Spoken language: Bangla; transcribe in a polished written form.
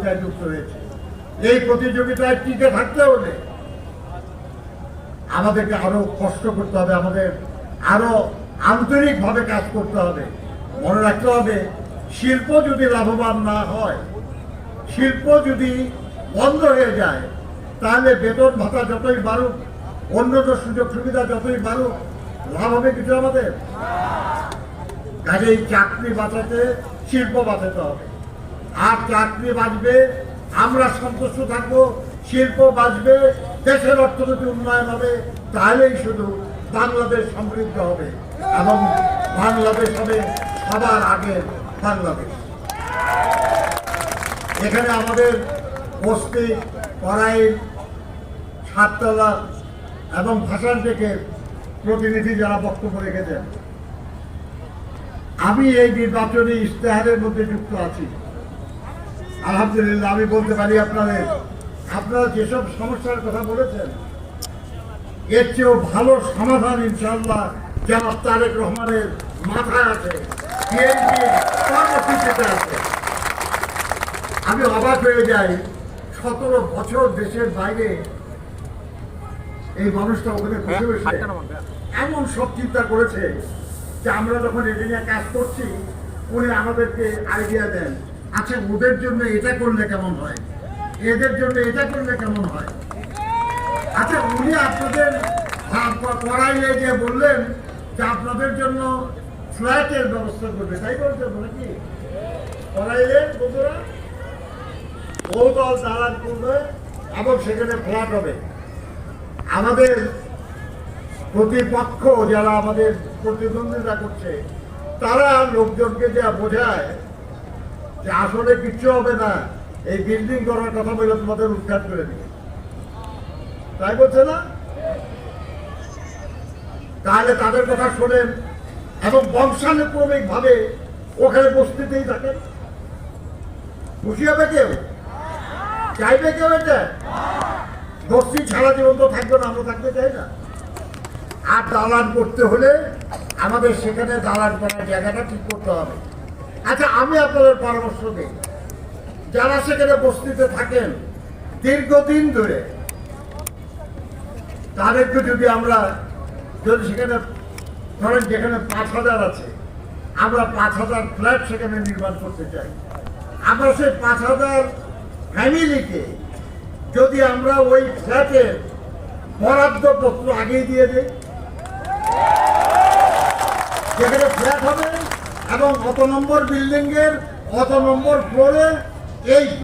প্রতিযোগিতায় যুক্ত হয়েছে। এই প্রতিযোগিতায় টিকে থাকতে হলে আমাদেরকে আরো কষ্ট করতে হবে, আমাদের আরো আন্তরিকভাবে কাজ করতে হবে। মনে রাখতে হবে, শিল্প যদি লাভবান না হয়, শিল্প যদি বন্ধ হয়ে যায়, তাহলে বেতন ভাতা যতই বাড়ুক, অন্যান্য সুযোগ সুবিধা যতই বাড়ুক, লাভ হবে কিছু আমাদের? কাজেই চাকরি বাঁচাতে শিল্প বাঁচাতে হবে। আর চাকরি বাঁচবে, আমরা সন্তুষ্ট থাকবো, শিল্প বাঁচবে, দেশের অর্থনীতি উন্নয়ন হবে, তাহলেই শুধু বাংলাদেশ সমৃদ্ধ হবে এবং বাংলাদেশ হবে সবার আগের বাংলাদেশ। এখানে আমাদের বস্তি, কড়াইল, সাততলা এবং ভাষান থেকে প্রতিনিধি যারা বক্তব্য রেখেছেন, আমি এই নির্বাচনী ইশতেহারের মধ্যে যুক্ত আছি। আলহামদুলিল্লাহ, আমি বলতে পারি আপনারা যেসব সমস্যার কথা বলেছেন, এর চেয়েও ভালো সমাধান ইনশাআল্লাহ জনাব তারেক রহমানের মাথায় আছে, বিএনপির কর্মসূচিতে আছে। আমি অবাক হয়ে যাই, 17 বছর দেশের বাইরে এই মানুষটা ওখানে বসে বসে এমন সব চিন্তা করেছে যে আমরা যখন এটা নিয়ে কাজ করছি, উনি আমাদেরকে আইডিয়া দেন, আচ্ছা ওদের জন্য এটা করলে কেমন হয়, এদের জন্য এটা করলে কেমন হয়। আচ্ছা উনি আপনাদের কড়াইলে যে বললেন যে আপনাদের জন্য ফ্ল্যাটের ব্যবস্থা করবে, তাই বলছেন নাকি? কড়াইলে বন্ধুরা বহুতল দালান করবে এবং সেখানে ফ্ল্যাট হবে। আমাদের প্রতিপক্ষ যারা আমাদের প্রতিদ্বন্দ্বিতা করছে, তারা লোকজনকে যা বোঝায় যে আসলে কিচ্ছু হবে না, এই বিল্ডিং করার কথা বলে তোমাদের উদ্ধার করে দিবে, তাই বলছে না? তাহলে তাদের কথা শোনেন এবং বংশানুক্রমিক ভাবে ওখানে বস্তিতেই থাকেন। খুশি হবে কেউ? চাইবে কেউ এটা? বস্তি ছাড়া জীবন তো থাকবে না, আমরা থাকতে চাই না। আর দালান করতে হলে আমাদের সেখানে দালান করার জায়গাটা ঠিক করতে হবে। আচ্ছা আমি আপনাদের পরামর্শ দিই, যারা সেখানে বস্তিতে থাকেন দীর্ঘদিন ধরে, তাদেরকে যদি আমরা সেখানে ধরেন যেখানে 5000 আছে, আমরা 5000 ফ্ল্যাট সেখানে নির্মাণ করতে চাই। আমরা সেই 5000 ফ্যামিলিকে যদি আমরা ওই ফ্ল্যাটের বরাদ্দ পত্র আগেই দিয়ে দিই, যেখানে ফ্ল্যাট হবে এবং অত নম্বর বিল্ডিং এর অত নম্বর ফ্লোরে এই